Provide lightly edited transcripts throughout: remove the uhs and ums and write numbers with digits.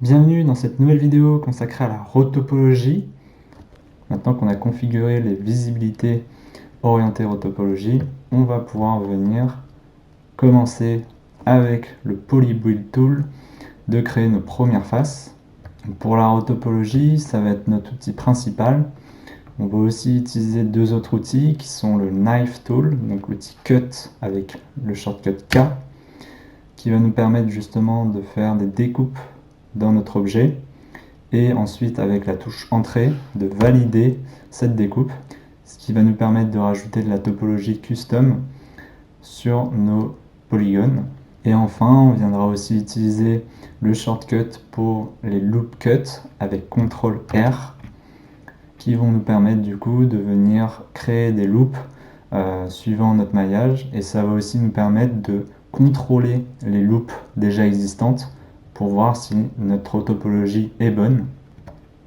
Bienvenue dans cette nouvelle vidéo consacrée à la rotopologie. Maintenant qu'on a configuré les visibilités orientées rotopologie, on va pouvoir venir commencer avec le Polybuild Tool de créer nos premières faces. Pour la rotopologie, ça va être notre outil principal. On va aussi utiliser deux autres outils qui sont le Knife Tool, donc l'outil Cut avec le shortcut K, qui va nous permettre justement de faire des découpes dans notre objet, et ensuite avec la touche Entrée de valider cette découpe, ce qui va nous permettre de rajouter de la topologie custom sur nos polygones. Et enfin, on viendra aussi utiliser le shortcut pour les loop cuts avec CTRL R, qui vont nous permettre du coup de venir créer des loops suivant notre maillage, et ça va aussi nous permettre de contrôler les loops déjà existantes pour voir si notre topologie est bonne.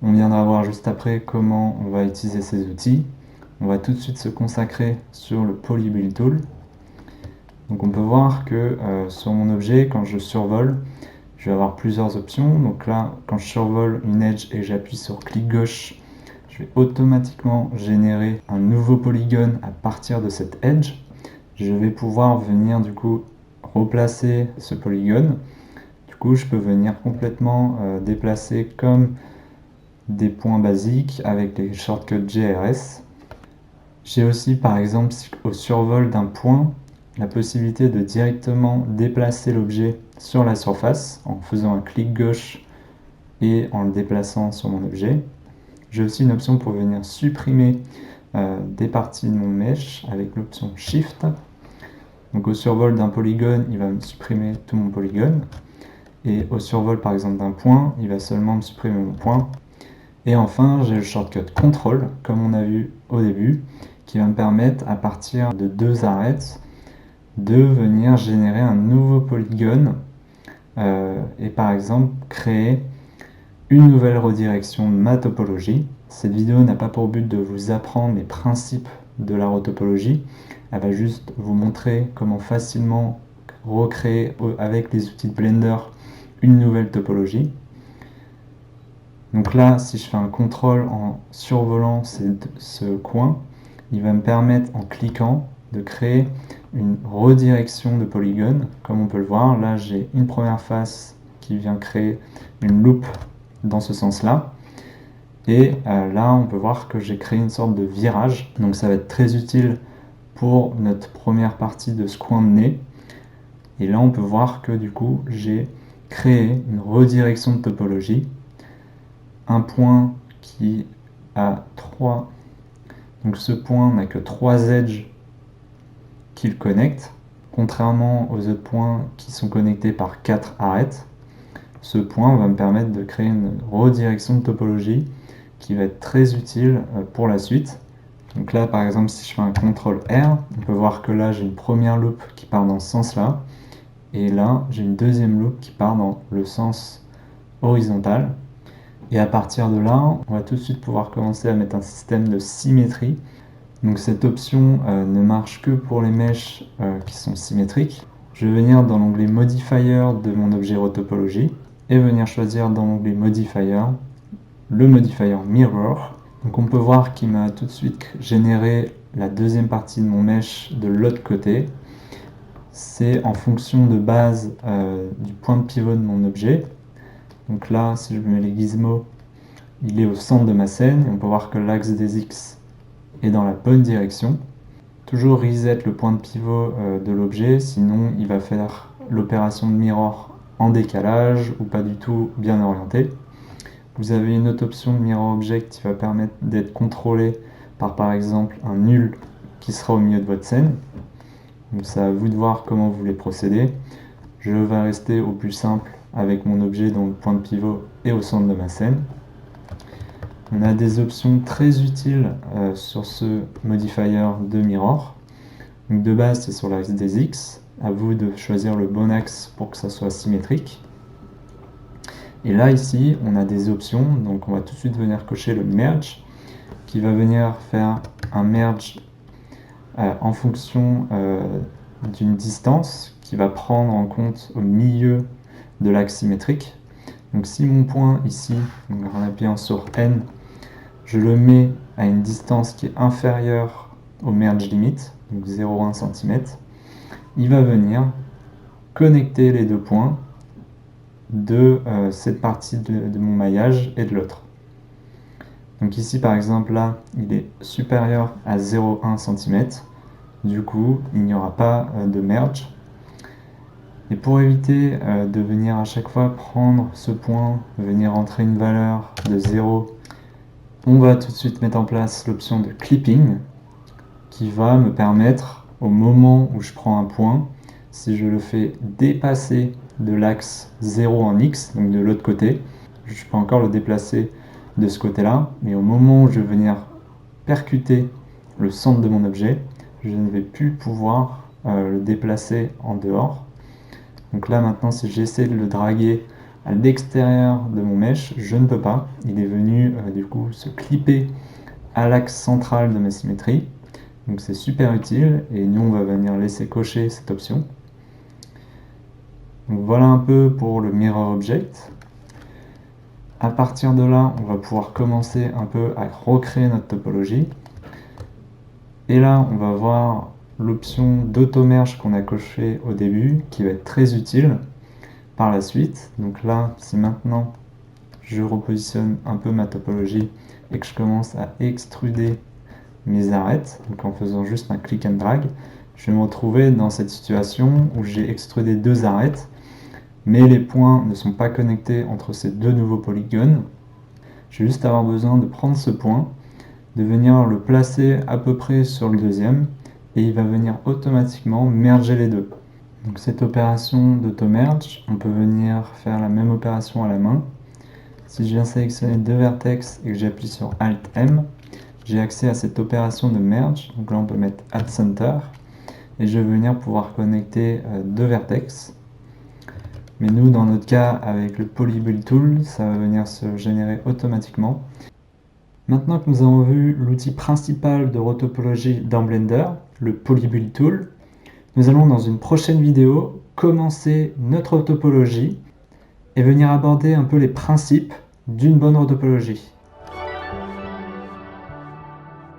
On viendra voir juste après comment on va utiliser ces outils. On va tout de suite se consacrer sur le Polybuild Tool. Donc on peut voir que sur mon objet, quand je survole, je vais avoir plusieurs options. Donc là, quand je survole une edge et j'appuie sur clic gauche, je vais automatiquement générer un nouveau polygone à partir de cette edge. Je vais pouvoir venir du coup replacer ce polygone. Du coup, je peux venir complètement déplacer comme des points basiques avec les shortcuts GRS. J'ai aussi par exemple au survol d'un point la possibilité de directement déplacer l'objet sur la surface en faisant un clic gauche et en le déplaçant sur mon objet. J'ai aussi une option pour venir supprimer des parties de mon mesh avec l'option Shift. Donc au survol d'un polygone, il va me supprimer tout mon polygone. Et au survol par exemple d'un point, il va seulement me supprimer mon point. Et enfin, j'ai le shortcut CTRL, comme on a vu au début, qui va me permettre à partir de deux arêtes de venir générer un nouveau polygone et par exemple créer une nouvelle redirection de ma topologie. Cette vidéo n'a pas pour but de vous apprendre les principes de la rotopologie, elle va juste vous montrer comment facilement recréer avec les outils de Blender une nouvelle topologie. Donc là, si je fais un contrôle en survolant ce coin, il va me permettre en cliquant de créer une redirection de polygone. Comme on peut le voir, là j'ai une première face qui vient créer une loupe dans ce sens-là. Et là, on peut voir que j'ai créé une sorte de virage. Donc ça va être très utile pour notre première partie de ce coin de nez. Et là, on peut voir que du coup, j'ai créé une redirection de topologie. Un point qui a 3. Donc ce point n'a que 3 edges qui le connectent, contrairement aux autres points qui sont connectés par 4 arêtes. Ce point va me permettre de créer une redirection de topologie qui va être très utile pour la suite. Donc là, par exemple, si je fais un CTRL R, on peut voir que là, j'ai une première loupe qui part dans ce sens-là, et là, j'ai une deuxième loupe qui part dans le sens horizontal. Et à partir de là, on va tout de suite pouvoir commencer à mettre un système de symétrie. Donc cette option ne marche que pour les mèches qui sont symétriques. Je vais venir dans l'onglet Modifier de mon objet rotopologie et venir choisir dans l'onglet Modifier le modifier Mirror. Donc on peut voir qu'il m'a tout de suite généré la deuxième partie de mon mesh de l'autre côté. C'est en fonction de base du point de pivot de mon objet. Donc là, si je mets les gizmos, il est au centre de ma scène. Et on peut voir que l'axe des X est dans la bonne direction. Toujours reset le point de pivot de l'objet, sinon il va faire l'opération de mirror en décalage ou pas du tout bien orienté. Vous avez une autre option de Mirror Object qui va permettre d'être contrôlé par exemple un nul qui sera au milieu de votre scène. Donc c'est à vous de voir comment vous voulez procéder. Je vais rester au plus simple avec mon objet dont le point de pivot est au centre de ma scène. On a des options très utiles sur ce modifier de Mirror. Donc de base c'est sur l'axe des X. À vous de choisir le bon axe pour que ça soit symétrique. Et là ici on a des options, donc on va tout de suite venir cocher le merge qui va venir faire un merge en fonction d'une distance qui va prendre en compte au milieu de l'axe symétrique. Donc si mon point ici, donc en appuyant sur N, je le mets à une distance qui est inférieure au merge limit, donc 0,1 cm, il va venir connecter les deux points de cette partie de mon maillage et de l'autre. Donc ici par exemple là, il est supérieur à 0,1 cm, du coup il n'y aura pas de merge. Et pour éviter de venir à chaque fois prendre ce point, venir entrer une valeur de 0, on va tout de suite mettre en place l'option de clipping qui va me permettre, au moment où je prends un point, si je le fais dépasser de l'axe 0 en X, donc de l'autre côté, je peux encore le déplacer de ce côté-là, mais au moment où je vais venir percuter le centre de mon objet, je ne vais plus pouvoir le déplacer en dehors. Donc là maintenant, si j'essaie de le draguer à l'extérieur de mon mesh, je ne peux pas. Il est venu du coup se clipper à l'axe central de ma symétrie. Donc c'est super utile et nous on va venir laisser cocher cette option. Donc voilà un peu pour le Mirror Object. À partir de là, on va pouvoir commencer un peu à recréer notre topologie. Et là, on va voir l'option d'auto-merge qu'on a coché au début, qui va être très utile par la suite. Donc là, si maintenant je repositionne un peu ma topologie et que je commence à extruder mes arêtes, donc en faisant juste un click and drag, je vais me retrouver dans cette situation où j'ai extrudé deux arêtes, mais les points ne sont pas connectés entre ces deux nouveaux polygones. Je vais juste avoir besoin de prendre ce point, de venir le placer à peu près sur le deuxième, et il va venir automatiquement merger les deux. Donc cette opération d'auto-merge, on peut venir faire la même opération à la main. Si je viens sélectionner deux vertex et que j'appuie sur Alt-M, j'ai accès à cette opération de merge. Donc là on peut mettre Add Center et je vais venir pouvoir connecter deux vertex. Mais nous dans notre cas avec le Polybuild Tool, ça va venir se générer automatiquement. Maintenant que nous avons vu l'outil principal de rotopologie dans Blender, le Polybuild Tool, nous allons dans une prochaine vidéo commencer notre rotopologie et venir aborder un peu les principes d'une bonne rotopologie.